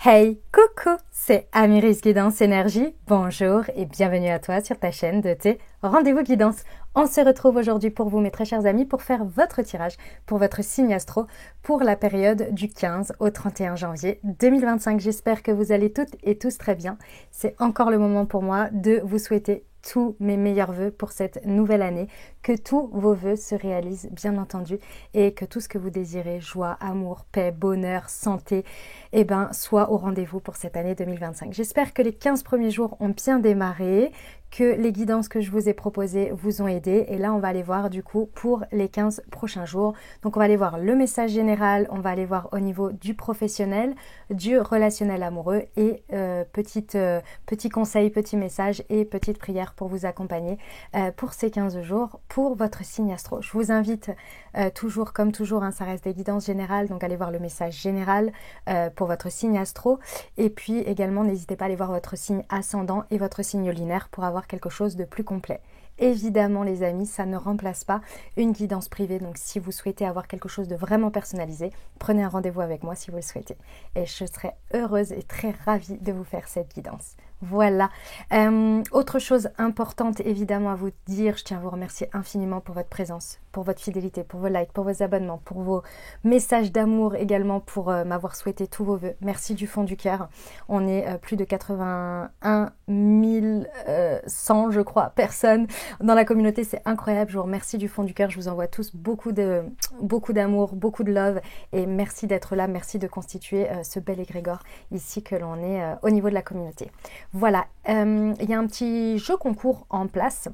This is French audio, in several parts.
Hey, coucou, c'est Amiris Guidance Énergie. Bonjour et bienvenue à toi sur ta chaîne de tes rendez-vous guidance. On se retrouve aujourd'hui pour vous, mes très chers amis, pour faire votre tirage pour votre signe astro pour la période du 15 au 31 janvier 2025. J'espère que vous allez toutes et tous très bien. C'est encore le moment pour moi de vous souhaiter tous mes meilleurs vœux pour cette nouvelle année, que tous vos vœux se réalisent bien entendu et que tout ce que vous désirez, joie, amour, paix, bonheur, santé, soit au rendez-vous pour cette année 2025. J'espère que les 15 premiers jours ont bien démarré, que les guidances que je vous ai proposées vous ont aidé et là on va aller voir du coup pour les 15 prochains jours. Donc on va aller voir le message général, on va aller voir au niveau du professionnel, du relationnel amoureux et petits conseils, petits messages et petites prières pour vous accompagner pour ces 15 jours pour votre signe astro. Je vous invite toujours, comme toujours, ça reste des guidances générales, donc allez voir le message général pour votre signe astro et puis également n'hésitez pas à aller voir votre signe ascendant et votre signe lunaire pour avoir quelque chose de plus complet. Évidemment les amis, ça ne remplace pas une guidance privée, donc si vous souhaitez avoir quelque chose de vraiment personnalisé, prenez un rendez-vous avec moi si vous le souhaitez et je serai heureuse et très ravie de vous faire cette guidance. Voilà. Autre chose importante évidemment à vous dire, je tiens à vous remercier infiniment pour votre présence, pour votre fidélité, pour vos likes, pour vos abonnements, pour vos messages d'amour également, pour m'avoir souhaité tous vos vœux. Merci du fond du cœur. On est plus de 81 100 je crois personnes dans la communauté, c'est incroyable. Je vous remercie du fond du cœur. Je vous envoie tous beaucoup d'amour, beaucoup de love et merci d'être là, merci de constituer ce bel égrégore ici que l'on est au niveau de la communauté. Voilà, il y a un petit jeu concours en place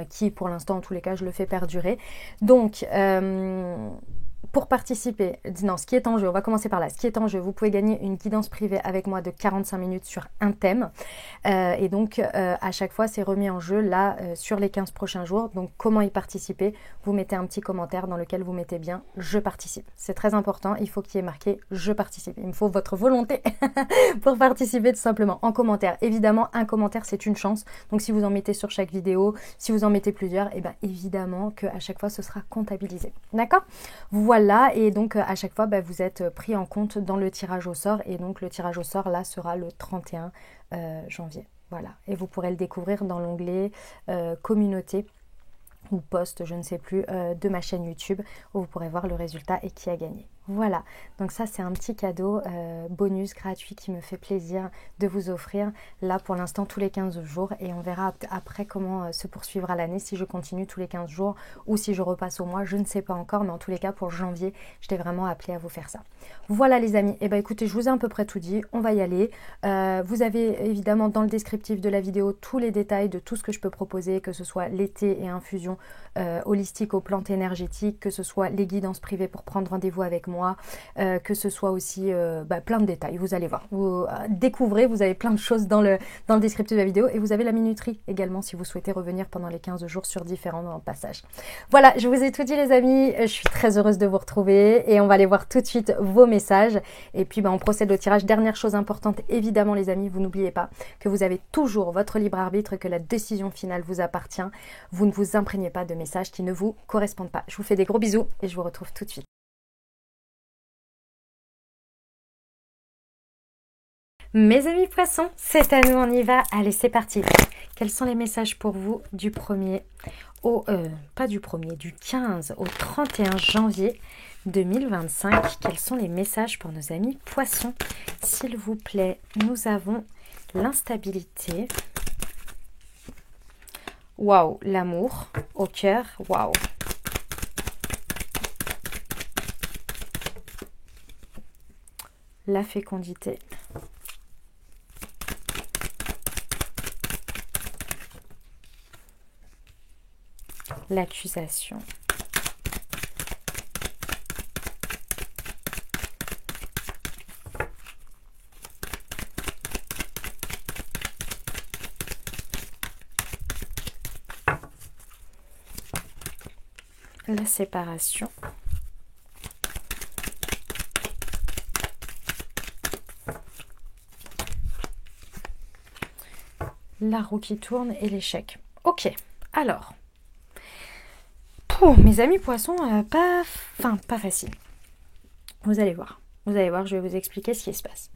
qui pour l'instant en tous les cas je le fais perdurer. Donc pour participer, non, ce qui est en jeu, on va commencer par là. Ce qui est en jeu, vous pouvez gagner une guidance privée avec moi de 45 minutes sur un thème. Et donc, à chaque fois, c'est remis en jeu là sur les 15 prochains jours. Donc, comment y participer? Vous mettez un petit commentaire dans lequel vous mettez bien « Je participe ». C'est très important, il faut qu'il y ait marqué « Je participe ». Il me faut votre volonté pour participer tout simplement en commentaire. Évidemment, un commentaire, c'est une chance. Donc, si vous en mettez sur chaque vidéo, si vous en mettez plusieurs, et bien évidemment qu'à chaque fois, ce sera comptabilisé. D'accord? Voilà, et donc à chaque fois, vous êtes pris en compte dans le tirage au sort. Et donc le tirage au sort, là, sera le 31 janvier. Voilà, et vous pourrez le découvrir dans l'onglet communauté ou post, je ne sais plus, de ma chaîne YouTube, où vous pourrez voir le résultat et qui a gagné. Voilà, donc ça c'est un petit cadeau bonus gratuit qui me fait plaisir de vous offrir là pour l'instant tous les 15 jours et on verra après comment se poursuivra l'année, si je continue tous les 15 jours ou si je repasse au mois, je ne sais pas encore, mais en tous les cas pour janvier, je t'ai vraiment appelé à vous faire ça. Voilà les amis, et écoutez, je vous ai à peu près tout dit, on va y aller. Vous avez évidemment dans le descriptif de la vidéo tous les détails de tout ce que je peux proposer, que ce soit les thés et infusions holistiques aux plantes énergétiques, que ce soit les guidances privées pour prendre rendez-vous avec moi, que ce soit aussi plein de détails, vous allez voir, vous découvrez, vous avez plein de choses dans le descriptif de la vidéo et vous avez la minuterie également si vous souhaitez revenir pendant les 15 jours sur différents passages. Voilà, je vous ai tout dit les amis, je suis très heureuse de vous retrouver et on va aller voir tout de suite vos messages et puis on procède au tirage. Dernière chose importante, évidemment les amis, vous n'oubliez pas que vous avez toujours votre libre arbitre, que la décision finale vous appartient, vous ne vous imprégnez pas de messages qui ne vous correspondent pas. Je vous fais des gros bisous et je vous retrouve tout de suite. Mes amis poissons, c'est à nous, on y va. Allez, c'est parti. Quels sont les messages pour vous du 1er au... du 15 au 31 janvier 2025. Quels sont les messages pour nos amis poissons? S'il vous plaît, nous avons l'instabilité. Waouh, l'amour au cœur. Waouh. La fécondité. L'accusation. La séparation. La roue qui tourne et l'échec. Ok, alors... mes amis poissons, pas facile. Vous allez voir. Vous allez voir, je vais vous expliquer ce qui se passe.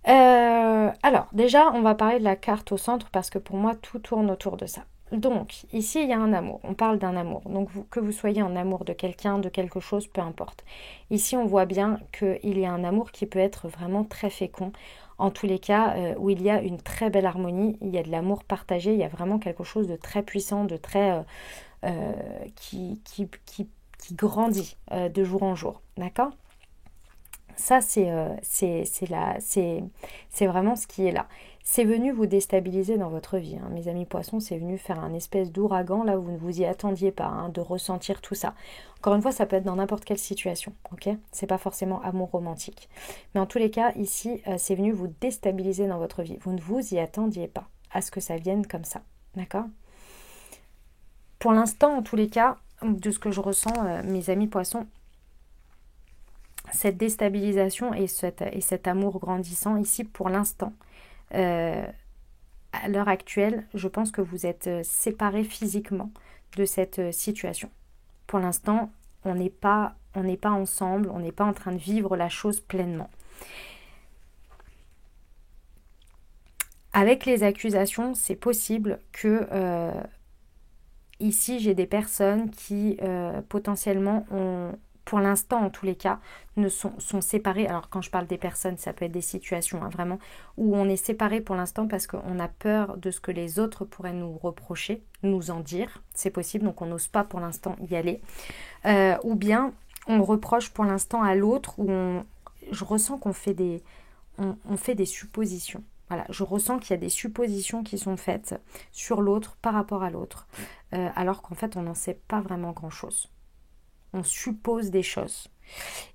Alors, déjà, on va parler de la carte au centre parce que pour moi, tout tourne autour de ça. Donc, ici, il y a un amour. On parle d'un amour. Donc, que vous soyez en amour de quelqu'un, de quelque chose, peu importe. Ici, on voit bien qu'il y a un amour qui peut être vraiment très fécond. En tous les cas, où il y a une très belle harmonie, il y a de l'amour partagé, il y a vraiment quelque chose de très puissant, de très... qui grandit de jour en jour. D'accord ? Ça, c'est vraiment ce qui est là. C'est venu vous déstabiliser dans votre vie, hein. Mes amis poissons, c'est venu faire un espèce d'ouragan, là où vous ne vous y attendiez pas, hein, de ressentir tout ça. Encore une fois, ça peut être dans n'importe quelle situation, ok ? C'est pas forcément amour romantique. Mais en tous les cas, ici, c'est venu vous déstabiliser dans votre vie. Vous ne vous y attendiez pas à ce que ça vienne comme ça, d'accord ? Pour l'instant, en tous les cas, de ce que je ressens, mes amis poissons, cette déstabilisation et cet amour grandissant ici pour l'instant, à l'heure actuelle, je pense que vous êtes séparés physiquement de cette situation. Pour l'instant, on n'est pas ensemble, on n'est pas en train de vivre la chose pleinement. Avec les accusations, c'est possible que ici j'ai des personnes qui potentiellement ont, pour l'instant en tous les cas, sont séparées. Alors quand je parle des personnes, ça peut être des situations, hein, vraiment, où on est séparés pour l'instant parce qu'on a peur de ce que les autres pourraient nous reprocher, nous en dire. C'est possible, donc on n'ose pas pour l'instant y aller. Ou bien on reproche pour l'instant à l'autre, où je ressens qu'on fait on fait des suppositions. Voilà, je ressens qu'il y a des suppositions qui sont faites sur l'autre par rapport à l'autre, alors qu'en fait on n'en sait pas vraiment grand-chose. On suppose des choses.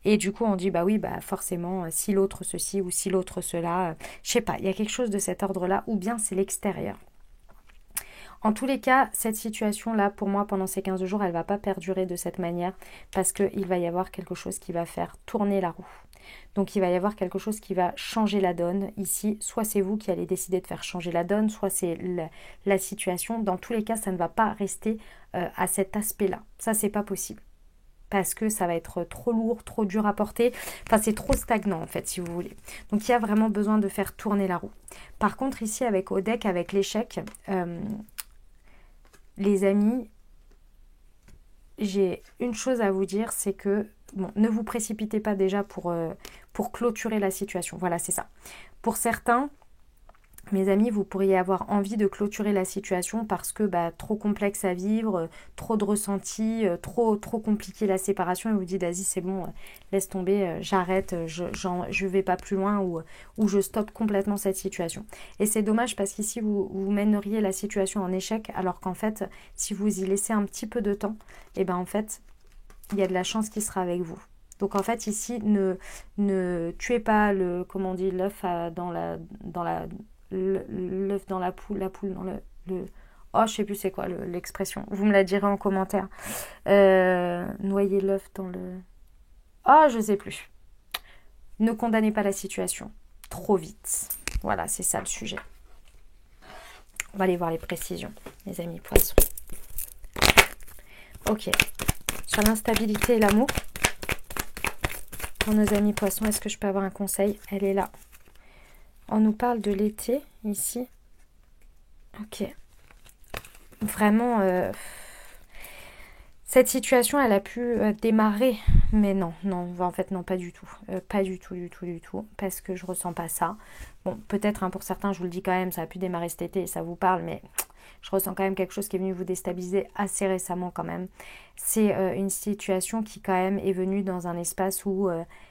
Et du coup, on dit, bah oui, bah forcément, si l'autre ceci ou si l'autre cela, je sais pas, il y a quelque chose de cet ordre-là, ou bien c'est l'extérieur. En tous les cas, cette situation-là, pour moi, pendant ces 15 jours, elle ne va pas perdurer de cette manière, parce qu'il va y avoir quelque chose qui va faire tourner la roue. Donc il va y avoir quelque chose qui va changer la donne ici. Soit c'est vous qui allez décider de faire changer la donne, soit c'est la situation. Dans tous les cas, ça ne va pas rester à cet aspect-là. Ça, c'est pas possible. Parce que ça va être trop lourd, trop dur à porter. Enfin, c'est trop stagnant, en fait, si vous voulez. Donc, il y a vraiment besoin de faire tourner la roue. Par contre, ici, avec au deck, avec l'échec, les amis, j'ai une chose à vous dire, c'est que, bon, ne vous précipitez pas déjà pour clôturer la situation. Voilà, c'est ça. Pour certains... Mes amis, vous pourriez avoir envie de clôturer la situation parce que trop complexe à vivre, trop de ressentis, trop compliqué la séparation et vous dites vas-y c'est bon, laisse tomber, j'arrête, je vais pas plus loin ou je stoppe complètement cette situation. Et c'est dommage parce qu'ici vous mèneriez la situation en échec alors qu'en fait si vous y laissez un petit peu de temps, et ben en fait il y a de la chance qui sera avec vous. Donc en fait ici ne tuez pas le, comment on dit, l'œuf dans l'œuf dans la poule dans le... Oh, je sais plus c'est quoi l'expression. Vous me la direz en commentaire. Noyer l'œuf dans le... Oh, je sais plus. Ne condamnez pas la situation trop vite. Voilà, c'est ça le sujet. On va aller voir les précisions, les amis poissons. Ok. Sur l'instabilité et l'amour, pour nos amis poissons, est-ce que je peux avoir un conseil? Elle est là. On nous parle de l'été, ici. Ok. Vraiment, cette situation, elle a pu démarrer. Mais non, en fait, non, pas du tout. Pas du tout. Parce que je ressens pas ça. Bon, peut-être, hein, pour certains, je vous le dis quand même, ça a pu démarrer cet été et ça vous parle, mais je ressens quand même quelque chose qui est venu vous déstabiliser assez récemment quand même. C'est une situation qui quand même est venue dans un espace où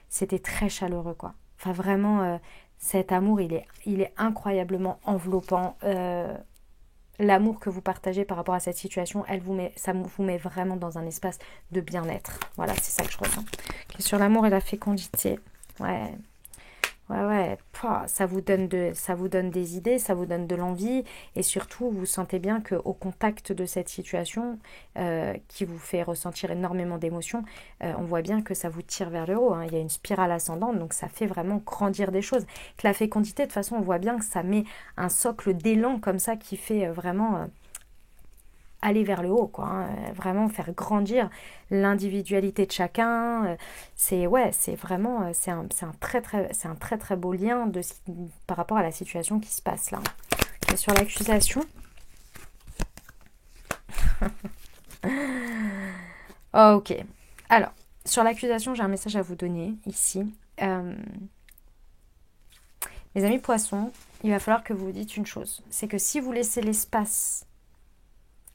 c'était très chaleureux, quoi. Enfin, vraiment... cet amour, il est incroyablement enveloppant. L'amour que vous partagez par rapport à cette situation, ça vous met vraiment dans un espace de bien-être. Voilà, c'est ça que je ressens. Okay, sur l'amour et la fécondité, ouais. Pouah, ça vous donne des idées, ça vous donne de l'envie et surtout vous sentez bien qu'au contact de cette situation qui vous fait ressentir énormément d'émotions, on voit bien que ça vous tire vers le haut, hein. Il y a une spirale ascendante, donc ça fait vraiment grandir des choses. Que la fécondité, de toute façon, on voit bien que ça met un socle d'élan comme ça qui fait vraiment aller vers le haut, quoi, hein, vraiment faire grandir l'individualité de chacun. C'est vraiment c'est un très très beau lien par rapport à la situation qui se passe là. Et sur l'accusation. Ok. Alors, sur l'accusation, j'ai un message à vous donner ici. Mes amis poissons, il va falloir que vous vous dites une chose. C'est que si vous laissez l'espace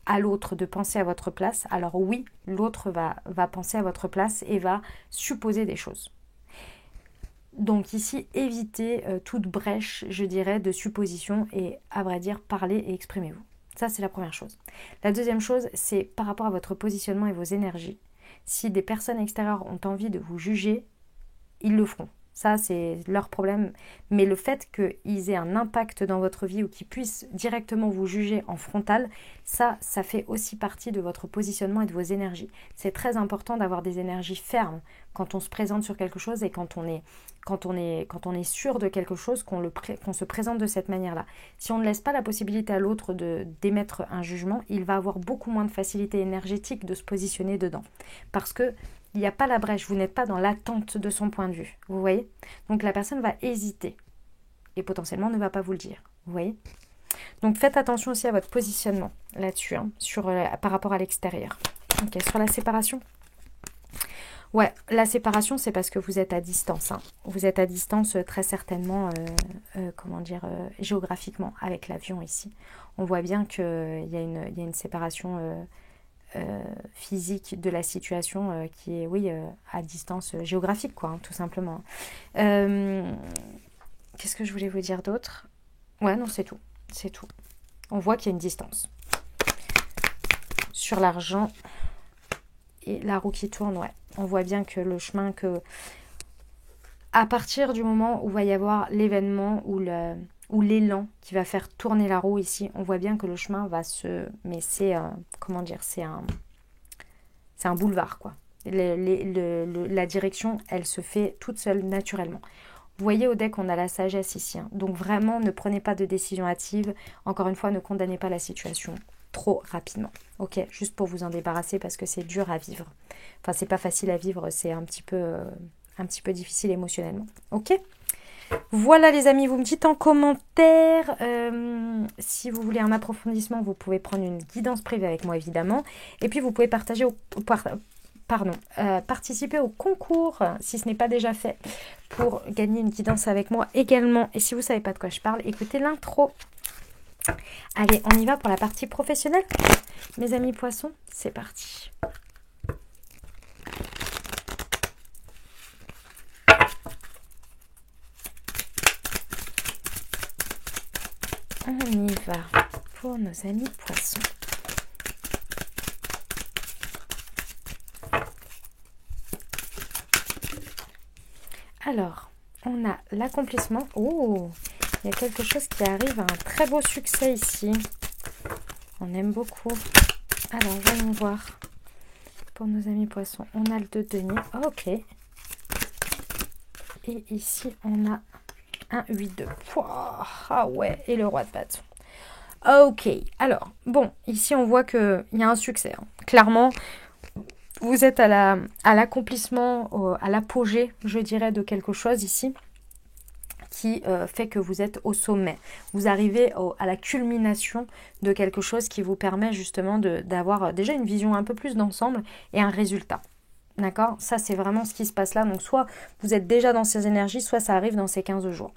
à l'autre de penser à votre place, alors oui, l'autre va penser à votre place et va supposer des choses. Donc ici, évitez toute brèche, je dirais, de supposition et, à vrai dire, parlez et exprimez-vous. Ça, c'est la première chose. La deuxième chose, c'est par rapport à votre positionnement et vos énergies. Si des personnes extérieures ont envie de vous juger, ils le feront. Ça, c'est leur problème. Mais le fait qu'ils aient un impact dans votre vie ou qu'ils puissent directement vous juger en frontal, ça fait aussi partie de votre positionnement et de vos énergies. C'est très important d'avoir des énergies fermes quand on se présente sur quelque chose et quand on est sûr de quelque chose, qu'on se présente de cette manière-là. Si on ne laisse pas la possibilité à l'autre d'émettre un jugement, il va avoir beaucoup moins de facilité énergétique de se positionner dedans. Parce que il n'y a pas la brèche, vous n'êtes pas dans l'attente de son point de vue, vous voyez? Donc la personne va hésiter et potentiellement ne va pas vous le dire, vous voyez? Donc faites attention aussi à votre positionnement là-dessus, hein, par rapport à l'extérieur. Ok, sur la séparation. Ouais, la séparation, c'est parce que vous êtes à distance. Hein. Vous êtes à distance très certainement, géographiquement, avec l'avion ici. On voit bien qu'il y a une séparation physique de la situation qui est, oui, à distance géographique, quoi, hein, tout simplement. Qu'est-ce que je voulais vous dire d'autre? Ouais, non, c'est tout. C'est tout. On voit qu'il y a une distance. Sur l'argent et la roue qui tourne, ouais. On voit bien que le chemin à partir du moment où va y avoir l'événement ou l'élan qui va faire tourner la roue ici, on voit bien que le chemin va mais c'est, c'est un boulevard, quoi. La direction, elle se fait toute seule, naturellement. Vous voyez au deck, on a la sagesse ici. Hein. Donc vraiment, ne prenez pas de décision hâtive. Encore une fois, ne condamnez pas la situation trop rapidement. Ok, juste pour vous en débarrasser parce que c'est dur à vivre. Enfin, c'est pas facile à vivre, c'est un petit peu difficile émotionnellement. Ok. Voilà les amis, vous me dites en commentaire si vous voulez un approfondissement, vous pouvez prendre une guidance privée avec moi évidemment. Et puis vous pouvez participer au concours si ce n'est pas déjà fait pour gagner une guidance avec moi également. Et si vous ne savez pas de quoi je parle, écoutez l'intro. Allez, on y va pour la partie professionnelle. Mes amis poissons, c'est parti. On y va pour nos amis poissons. Alors, on a l'accomplissement. Oh, il y a quelque chose qui arrive à un très beau succès ici. On aime beaucoup. Alors, voyons voir. Pour nos amis poissons, on a le 2 de denier. Ok. Et ici, on a un 8 de poids. Ah ouais, et le roi de bâton. Ok, alors, bon, ici on voit qu'il y a un succès. Hein. Clairement, vous êtes à l'accomplissement, à l'apogée, je dirais, de quelque chose ici, qui fait que vous êtes au sommet. Vous arrivez à la culmination de quelque chose qui vous permet justement d'avoir déjà une vision un peu plus d'ensemble et un résultat. D'accord? Ça, c'est vraiment ce qui se passe là. Donc, soit vous êtes déjà dans ces énergies, soit ça arrive dans ces 15 jours.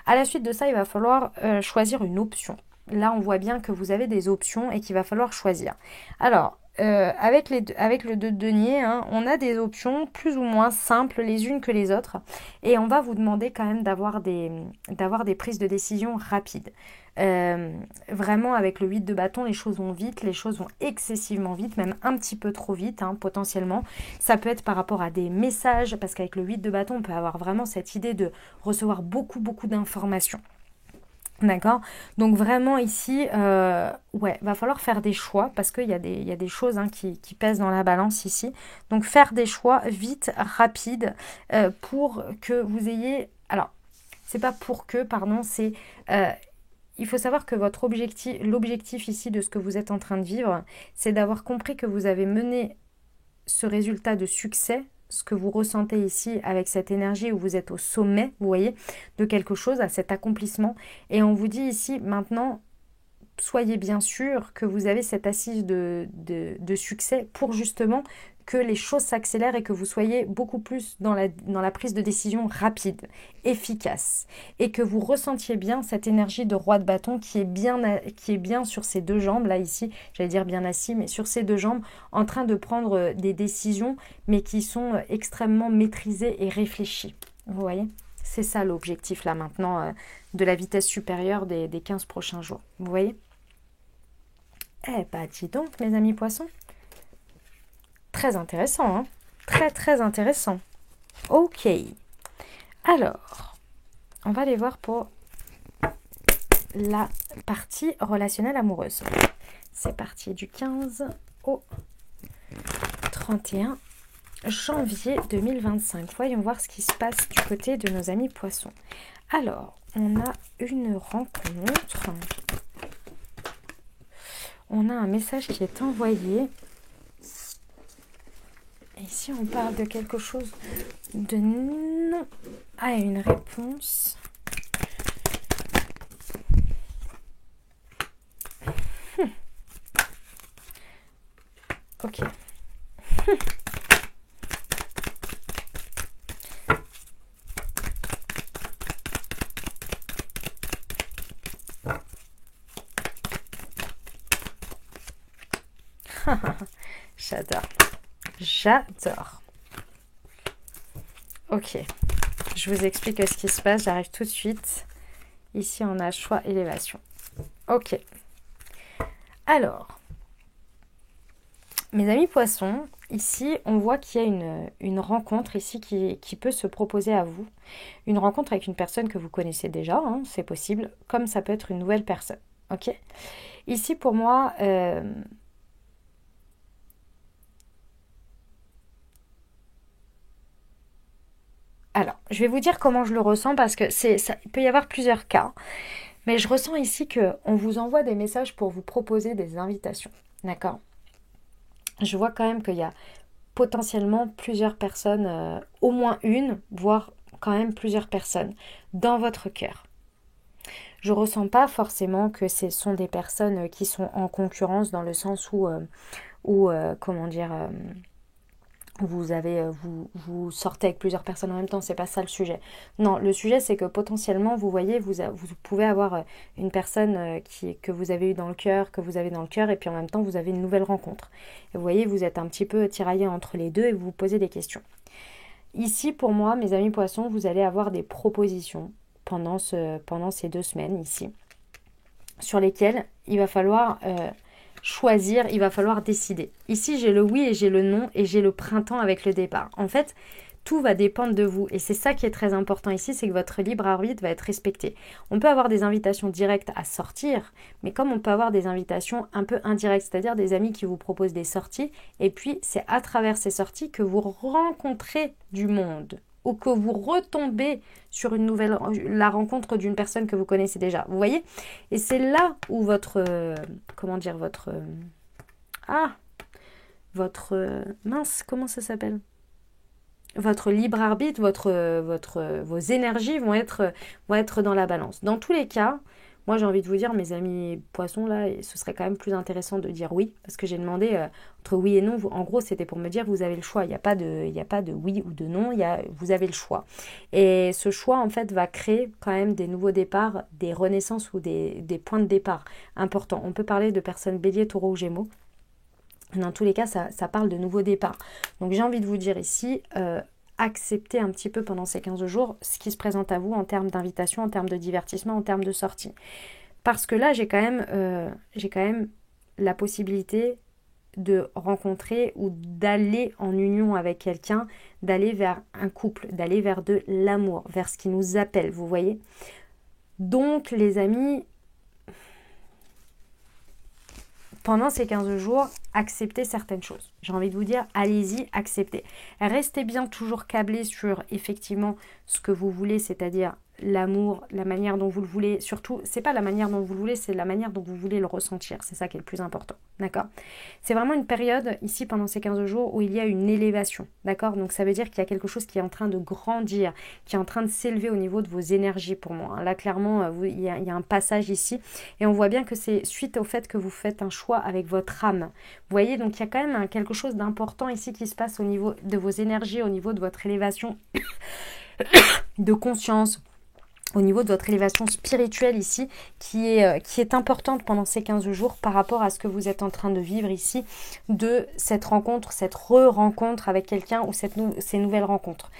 À la suite de ça, il va falloir choisir une option. Là, on voit bien que vous avez des options et qu'il va falloir choisir. Alors, avec le 2 de denier, hein, on a des options plus ou moins simples les unes que les autres. Et on va vous demander quand même d'avoir des prises de décision rapides. Vraiment, avec le 8 de bâton, les choses vont vite, les choses vont excessivement vite, même un petit peu trop vite, hein, potentiellement. Ça peut être par rapport à des messages, parce qu'avec le 8 de bâton, on peut avoir vraiment cette idée de recevoir beaucoup, beaucoup d'informations. D'accord, donc vraiment ici, va falloir faire des choix parce qu'il y a des choses hein, qui pèsent dans la balance ici. Donc faire des choix vite, rapides, pour que vous ayez... Alors, c'est pas pour que, pardon, c'est... il faut savoir que votre objectif, l'objectif ici de ce que vous êtes en train de vivre, c'est d'avoir compris que vous avez mené ce résultat de succès, ce que vous ressentez ici avec cette énergie où vous êtes au sommet, vous voyez, de quelque chose, à cet accomplissement. Et on vous dit ici, maintenant, soyez bien sûr que vous avez cette assise de succès pour justement que les choses s'accélèrent et que vous soyez beaucoup plus dans la prise de décision rapide, efficace, et que vous ressentiez bien cette énergie de roi de bâton qui est bien sur ses deux jambes, là ici, j'allais dire bien assis, mais sur ses deux jambes, en train de prendre des décisions, mais qui sont extrêmement maîtrisées et réfléchies. Vous voyez ? C'est ça l'objectif là maintenant de la vitesse supérieure des 15 prochains jours. Vous voyez ? Eh bah dis donc mes amis poissons. Très intéressant, hein? Très très intéressant. Ok. Alors, on va aller voir pour la partie relationnelle amoureuse. C'est parti du 15 au 31 janvier 2025. Voyons voir ce qui se passe du côté de nos amis poissons. Alors, on a une rencontre. On a un message qui est envoyé. Et ici, on parle de quelque chose de non. Ah, une réponse. Ok. J'adore. J'adore. Ok. Je vous explique ce qui se passe. J'arrive tout de suite. Ici, on a choix, élévation. Ok. Alors, mes amis poissons, ici, on voit qu'il y a une rencontre ici qui peut se proposer à vous. Une rencontre avec une personne que vous connaissez déjà, hein, c'est possible, comme ça peut être une nouvelle personne. Ok. Ici, pour moi... Alors, je vais vous dire comment je le ressens parce que il peut y avoir plusieurs cas. Mais je ressens ici qu'on vous envoie des messages pour vous proposer des invitations. D'accord ? Je vois quand même qu'il y a potentiellement plusieurs personnes, au moins une, voire quand même plusieurs personnes dans votre cœur. Je ne ressens pas forcément que ce sont des personnes qui sont en concurrence dans le sens où comment dire... vous sortez avec plusieurs personnes en même temps, c'est pas ça le sujet. Non, le sujet c'est que potentiellement, vous voyez, vous pouvez avoir une personne que vous avez eu dans le cœur, et puis en même temps vous avez une nouvelle rencontre. Et vous voyez, vous êtes un petit peu tiraillé entre les deux et vous vous posez des questions. Ici, pour moi, mes amis poissons, vous allez avoir des propositions pendant ces 2 semaines ici, sur lesquelles il va falloir... choisir, il va falloir décider. Ici, j'ai le oui et j'ai le non et j'ai le printemps avec le départ. En fait, tout va dépendre de vous et c'est ça qui est très important ici, c'est que votre libre arbitre va être respecté. On peut avoir des invitations directes à sortir, mais comme on peut avoir des invitations un peu indirectes, c'est-à-dire des amis qui vous proposent des sorties et puis c'est à travers ces sorties que vous rencontrez du monde ou que vous retombez sur la rencontre d'une personne que vous connaissez déjà. Vous voyez ? Et c'est là où votre mince, comment ça s'appelle ? Votre libre arbitre, vos énergies vont être dans la balance. Dans tous les cas, moi j'ai envie de vous dire, mes amis poissons là, ce serait quand même plus intéressant de dire oui, parce que j'ai demandé entre oui et non, en gros c'était pour me dire vous avez le choix, il n'y a pas de oui ou de non, vous avez le choix. Et ce choix en fait va créer quand même des nouveaux départs, des renaissances ou des points de départ importants. On peut parler de personnes bélier, taureau ou gémeaux. Dans tous les cas, ça parle de nouveaux départs. Donc j'ai envie de vous dire ici, acceptez un petit peu pendant ces 15 jours ce qui se présente à vous en termes d'invitation, en termes de divertissement, en termes de sortie. Parce que là, j'ai quand même la possibilité de rencontrer ou d'aller en union avec quelqu'un, d'aller vers un couple, d'aller vers de l'amour, vers ce qui nous appelle, vous voyez. Donc les amis, pendant ces 15 jours, acceptez certaines choses. J'ai envie de vous dire, allez-y, acceptez. Restez bien toujours câblés sur effectivement ce que vous voulez, c'est-à-dire l'amour, la manière dont vous le voulez. Surtout, c'est pas la manière dont vous le voulez, c'est la manière dont vous voulez le ressentir. C'est ça qui est le plus important, d'accord? C'est vraiment une période, ici, pendant ces 15 jours, où il y a une élévation, d'accord? Donc ça veut dire qu'il y a quelque chose qui est en train de grandir, qui est en train de s'élever au niveau de vos énergies pour moi, hein. Là, clairement, il y a un passage ici, et on voit bien que c'est suite au fait que vous faites un choix avec votre âme. Vous voyez, donc il y a quand même quelque chose d'important ici qui se passe au niveau de vos énergies, au niveau de votre élévation de conscience, au niveau de votre élévation spirituelle ici, qui est importante pendant ces 15 jours par rapport à ce que vous êtes en train de vivre ici, de cette rencontre, cette re-rencontre avec quelqu'un ou ces nouvelles rencontres.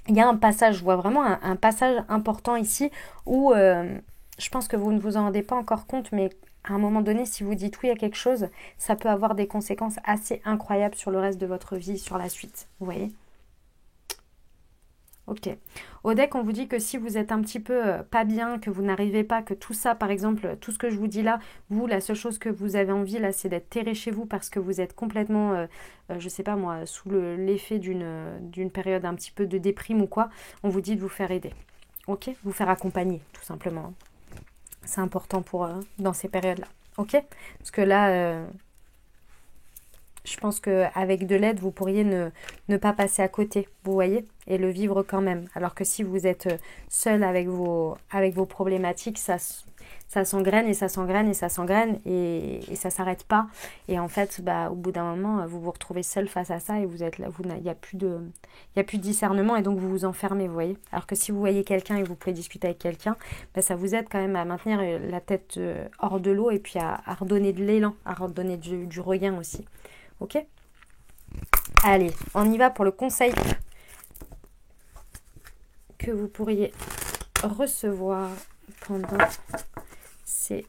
Il y a un passage, je vois vraiment un passage important ici où je pense que vous ne vous en rendez pas encore compte, mais à un moment donné, si vous dites oui à quelque chose, ça peut avoir des conséquences assez incroyables sur le reste de votre vie, sur la suite, vous voyez ? Ok. Au deck, on vous dit que si vous êtes un petit peu pas bien, que vous n'arrivez pas, que tout ça, par exemple, tout ce que je vous dis là, vous, la seule chose que vous avez envie là, c'est d'être terré chez vous parce que vous êtes complètement, je sais pas moi, sous l'effet d'une période un petit peu de déprime ou quoi, on vous dit de vous faire aider. Ok? Vous faire accompagner, tout simplement. C'est important pour dans ces périodes-là. Ok? Parce que là... je pense qu'avec de l'aide, vous pourriez ne pas passer à côté, vous voyez, et le vivre quand même. Alors que si vous êtes seul avec vos problématiques, ça s'engraine et ça s'engraine et ça s'engraine et ça s'arrête pas. Et en fait, au bout d'un moment, vous vous retrouvez seul face à ça et vous êtes là, il n'y a plus de discernement et donc vous vous enfermez, vous voyez. Alors que si vous voyez quelqu'un et vous pouvez discuter avec quelqu'un, ça vous aide quand même à maintenir la tête hors de l'eau et puis à redonner de l'élan, à redonner du regain aussi. Ok? Allez, on y va pour le conseil que vous pourriez recevoir pendant ces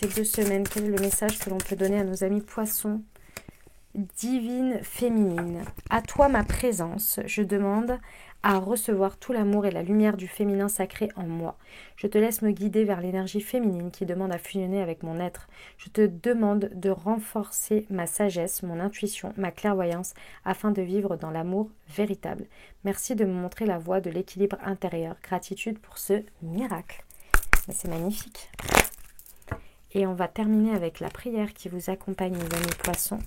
2 semaines. Quel est le message que l'on peut donner à nos amis poissons? Divine féminine, à toi ma présence, je demande à recevoir tout l'amour et la lumière du féminin sacré en moi. Je te laisse me guider vers l'énergie féminine qui demande à fusionner avec mon être. Je te demande de renforcer ma sagesse, mon intuition, ma clairvoyance afin de vivre dans l'amour véritable. Merci de me montrer la voie de l'équilibre intérieur. Gratitude pour ce miracle. C'est magnifique. Et on va terminer avec la prière qui vous accompagne, les amis poissons.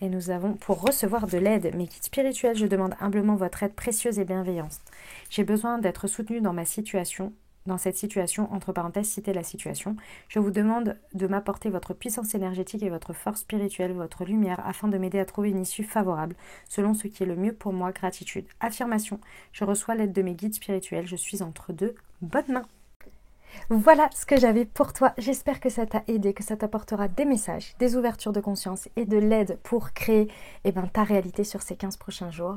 Et nous avons, pour recevoir de l'aide, mes guides spirituels, je demande humblement votre aide précieuse et bienveillante. J'ai besoin d'être soutenue dans ma situation, dans cette situation, entre parenthèses, citez la situation. Je vous demande de m'apporter votre puissance énergétique et votre force spirituelle, votre lumière, afin de m'aider à trouver une issue favorable, selon ce qui est le mieux pour moi. Gratitude. Affirmation. Je reçois l'aide de mes guides spirituels. Je suis entre deux bonnes mains. Voilà ce que j'avais pour toi. J'espère que ça t'a aidé, que ça t'apportera des messages, des ouvertures de conscience et de l'aide pour créer ta réalité sur ces 15 prochains jours.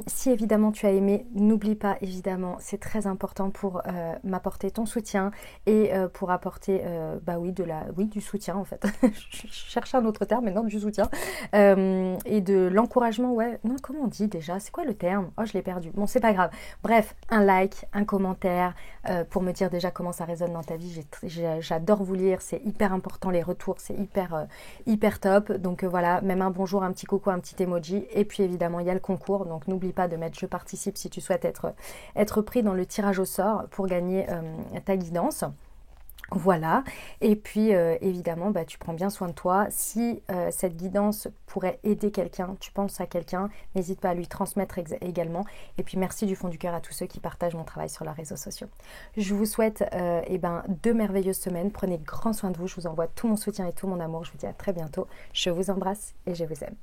Si évidemment tu as aimé, n'oublie pas, évidemment, c'est très important pour m'apporter ton soutien et pour apporter du soutien en fait. Je cherche un autre terme, mais non, du soutien. Et de l'encouragement, comment on dit déjà? C'est quoi le terme? Oh, je l'ai perdu. Bon, c'est pas grave. Bref, un like, un commentaire pour me dire déjà comment ça résonne dans ta vie. J'adore vous lire, c'est hyper important, les retours, c'est hyper top. Donc voilà, même un bonjour, un petit coucou, un petit emoji. Et puis évidemment, il y a le concours, donc n'oublie pas de mettre je participe si tu souhaites être pris dans le tirage au sort pour gagner ta guidance. Voilà, et puis évidemment, tu prends bien soin de toi. Si cette guidance pourrait aider quelqu'un, tu penses à quelqu'un, n'hésite pas à lui transmettre également. Et puis merci du fond du cœur à tous ceux qui partagent mon travail sur leurs réseaux sociaux. Je vous souhaite 2 merveilleuses semaines. Prenez grand soin de vous, je vous envoie tout mon soutien et tout mon amour. Je vous dis à très bientôt. Je vous embrasse et je vous aime.